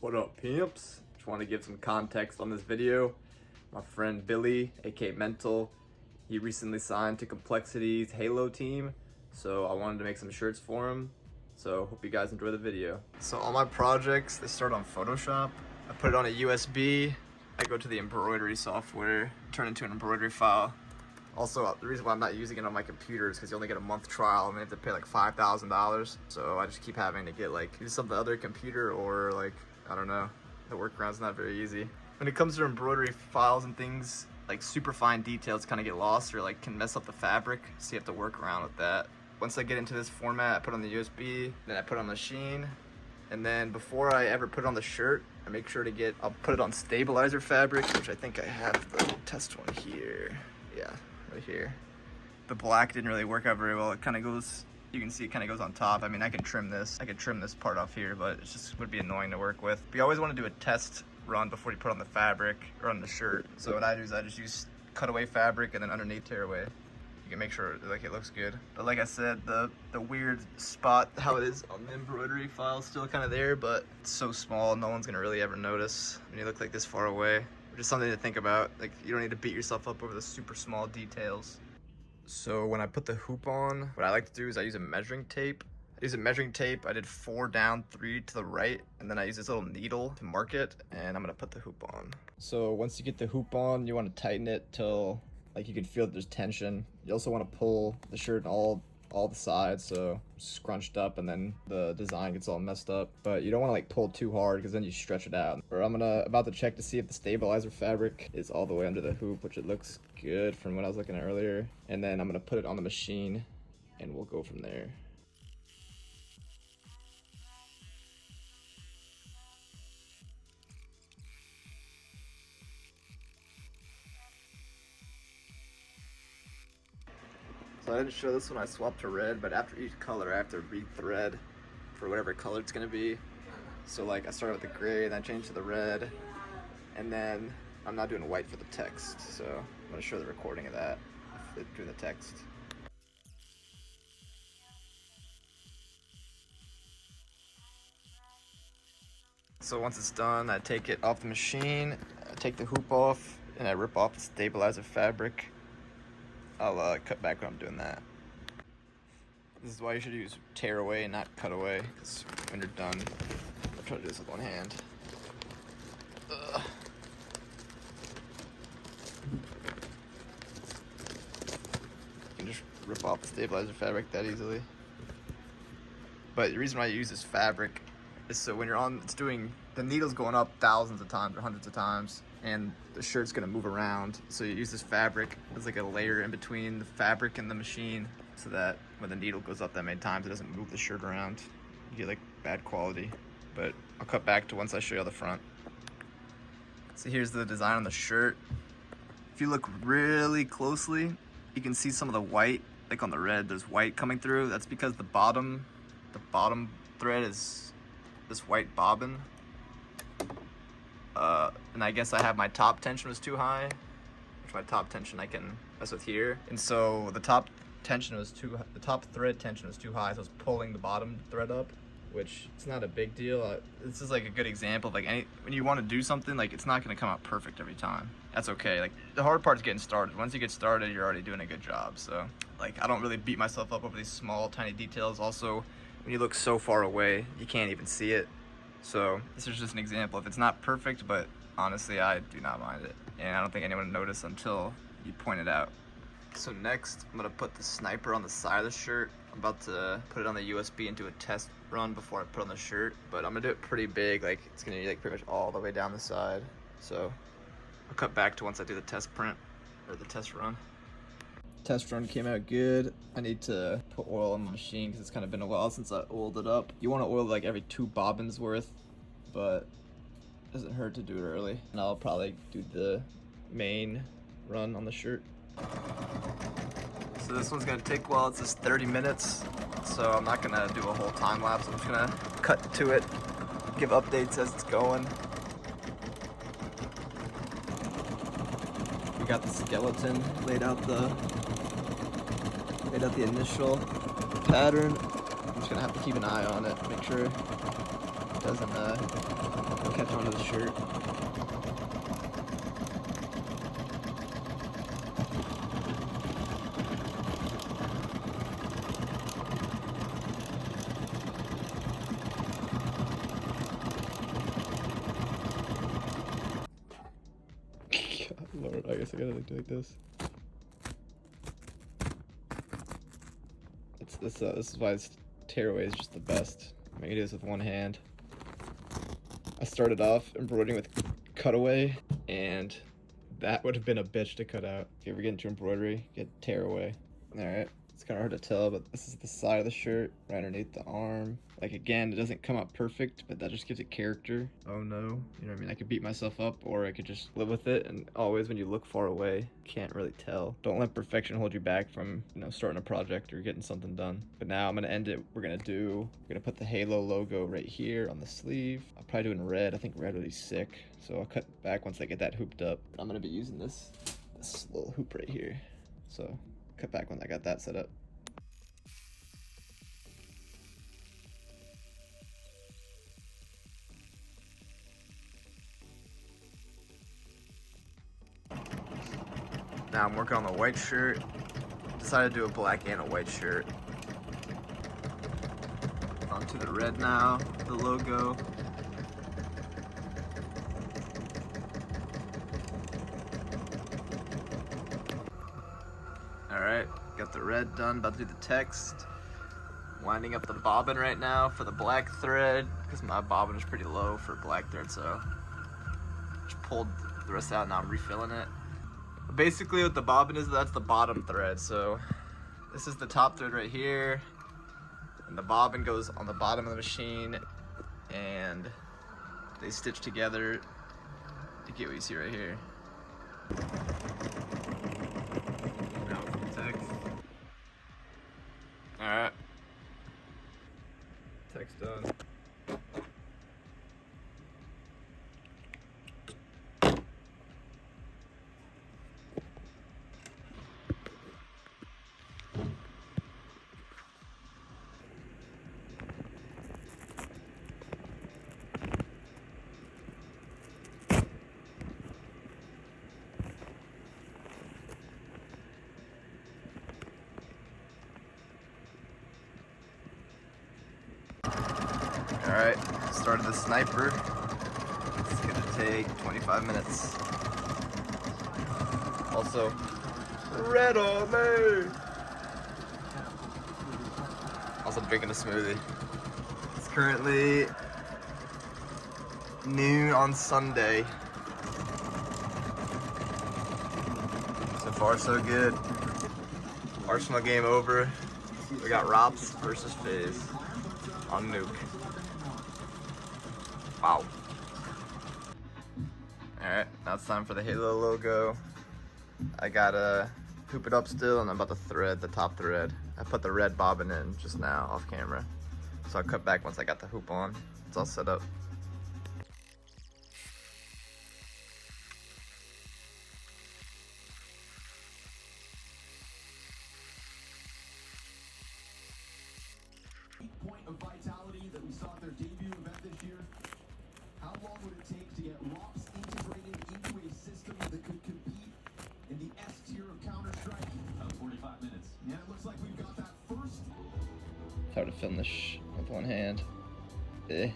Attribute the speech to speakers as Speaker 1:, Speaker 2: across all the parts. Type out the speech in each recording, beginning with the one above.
Speaker 1: What up, pimps? Just want to give some context on this video. My friend Billy, aka Mental, he recently signed to Complexity's Halo team, so I wanted to make some shirts for him. So hope you guys enjoy the video. So all my projects, they start on Photoshop. I put it on a USB. I go to the embroidery software, turn it into an embroidery file. Also, the reason why I'm not using it on my computer is because you only get a month trial and you have to pay like $5,000. So I just keep having to get like use some other computer or like, I don't know, the workaround's not very easy. When it comes to embroidery files and things, like super fine details kind of get lost or like can mess up the fabric, so you have to work around with that. Once I get into this format, I put it on the USB, then I put it on the machine, and then before I ever put it on the shirt, I make sure to I'll put it on stabilizer fabric, which I think I have the test one here. Yeah, right here. The black didn't really work out very well. It kind of goes, you can see it kind of goes on top. I mean, I can trim this part off here, but it just would be annoying to work with. But you always want to do a test run before you put on the fabric or on the shirt. So what I do is I just use cutaway fabric and then underneath tear away. You can make sure like it looks good. But like I said, the weird spot, how it is on the embroidery file is still kind of there, but it's so small, no one's gonna really ever notice when you look like this far away. Just something to think about. Like, you don't need to beat yourself up over the super small details. So when I put the hoop on, what I like to do is I use a measuring tape. I did 4 down, 3 to the right, and then I use this little needle to mark it, and I'm gonna put the hoop on. So once you get the hoop on, you want to tighten it till like you can feel that there's tension. You also want to pull the shirt in all the sides, so scrunched up, and then the design gets all messed up. But you don't want to like pull too hard because then you stretch it out. Or I'm about to check to see if the stabilizer fabric is all the way under the hoop, which it looks good from what I was looking at earlier. And then I'm gonna put it on the machine, and we'll go from there. So I didn't show this when I swapped to red, but after each color I have to re-thread for whatever color it's gonna be. So like I started with the gray, and then I changed to the red, and then I'm not doing white for the text. So I'm gonna show the recording of that through the text. So once it's done, I take it off the machine, I take the hoop off, and I rip off the stabilizer fabric. I'll cut back when I'm doing that. This is why you should use tear away, not cut away, because when you're done, I'll try to do this with one hand. Ugh. You can just rip off the stabilizer fabric that easily. But the reason why you use this fabric is so when you're on, the needle's going up thousands of times or hundreds of times, and the shirt's gonna move around. So you use this fabric as like a layer in between the fabric and the machine, so that when the needle goes up that many times, it doesn't move the shirt around. You get like bad quality. But I'll cut back to once I show you the front. So here's the design on the shirt. If you look really closely, you can see some of the white, like on the red, there's white coming through. That's because the bottom thread is this white bobbin. And I guess I have my top tension was too high, which my top tension I can mess with here. And so the top thread tension was too high, so I was pulling the bottom thread up, which it's not a big deal. This is like a good example of like when you want to do something, like it's not going to come out perfect every time. That's okay. Like the hard part is getting started. Once you get started, you're already doing a good job. So like I don't really beat myself up over these small, tiny details. Also, when you look so far away, you can't even see it. So this is just an example. If it's not perfect, but honestly, I do not mind it. And I don't think anyone would notice until you point it out. So next, I'm gonna put the sniper on the side of the shirt. I'm about to put it on the USB and do a test run before I put on the shirt. But I'm gonna do it pretty big, like it's gonna be like pretty much all the way down the side. So I'll cut back to once I do the test print, or the test run. Test run came out good. I need to put oil on my machine because it's kind of been a while since I oiled it up. You want to oil like every 2 bobbins worth, but it doesn't hurt to do it early. And I'll probably do the main run on the shirt. So this one's gonna take, well, it's just 30 minutes. So I'm not gonna do a whole time lapse. I'm just gonna cut to it, give updates as it's going. We got the skeleton, laid out the initial pattern. I'm just gonna have to keep an eye on it, make sure it doesn't catch attach onto the shirt. God, Lord, I guess I gotta do like this. This is why this tearaway is just the best. I'm gonna do this with one hand. I started off embroidering with cutaway, and that would have been a bitch to cut out. If you ever get into embroidery, get tearaway. Alright, it's kind of hard to tell, but this is the side of the shirt, right underneath the arm. Like, again, it doesn't come out perfect, but that just gives it character. Oh no, you know what I mean? I could beat myself up, or I could just live with it, and always when you look far away, you can't really tell. Don't let perfection hold you back from, you know, starting a project or getting something done. But now I'm gonna end it. We're gonna put the Halo logo right here on the sleeve. I'll probably do it in red. I think red would be sick. So I'll cut back once I get that hooped up. I'm gonna be using this little hoop right here. So cut back when I got that set up. Now I'm working on the white shirt. Decided to do a black and a white shirt. Onto the red now, the logo. Alright, got the red done, about to do the text. Winding up the bobbin right now for the black thread, because my bobbin is pretty low for black thread, so just pulled the rest out, now I'm refilling it. Basically what the bobbin is, that's the bottom thread, so this is the top thread right here, and the bobbin goes on the bottom of the machine, and they stitch together to get what you see right here. Now for the text. Alright. Text done. Alright, started the sniper. It's gonna take 25 minutes. Also, red on me! Also drinking a smoothie. It's currently noon on Sunday. So far so good. Arsenal game over. We got Rops versus FaZe on Nuke. Wow. Alright, now it's time for the Halo logo. I gotta hoop it up still, and I'm about to thread the top thread. I put the red bobbin in just now off camera. So I'll cut back once I got the hoop on. It's all set up.
Speaker 2: Point of vitality that we saw at their debut event this year. How long would it take to get ROPS integrated into a system that could compete in the S tier of Counter-Strike? About 45 minutes. Yeah, it looks like we've got that first.
Speaker 1: It's hard to film this with one hand. Eh.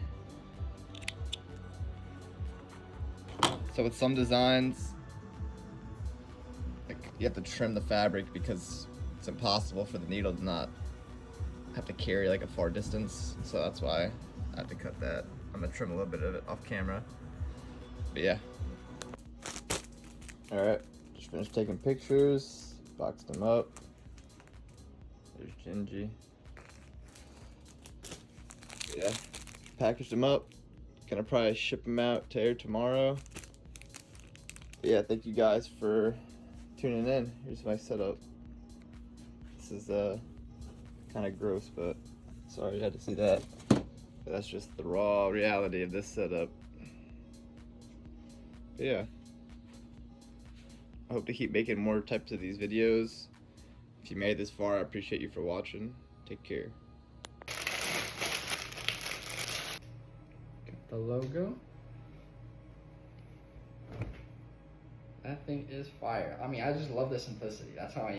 Speaker 1: So with some designs, like, you have to trim the fabric because it's impossible for the needle to not have to carry like a far distance, so that's why I have to cut that. I'm gonna trim a little bit of it off camera, but yeah. Alright, just finished taking pictures, boxed them up. There's Gingy. Yeah, packaged them up. Gonna probably ship them out to air tomorrow. But yeah, thank you guys for tuning in. Here's my setup. This is kind of gross, but sorry you had to see that. But that's just the raw reality of this setup. But yeah, I hope to keep making more types of these videos. If you made it this far, I appreciate you for watching. Take care. Got the logo.
Speaker 3: That thing is fire. I mean, I just love the simplicity. That's how I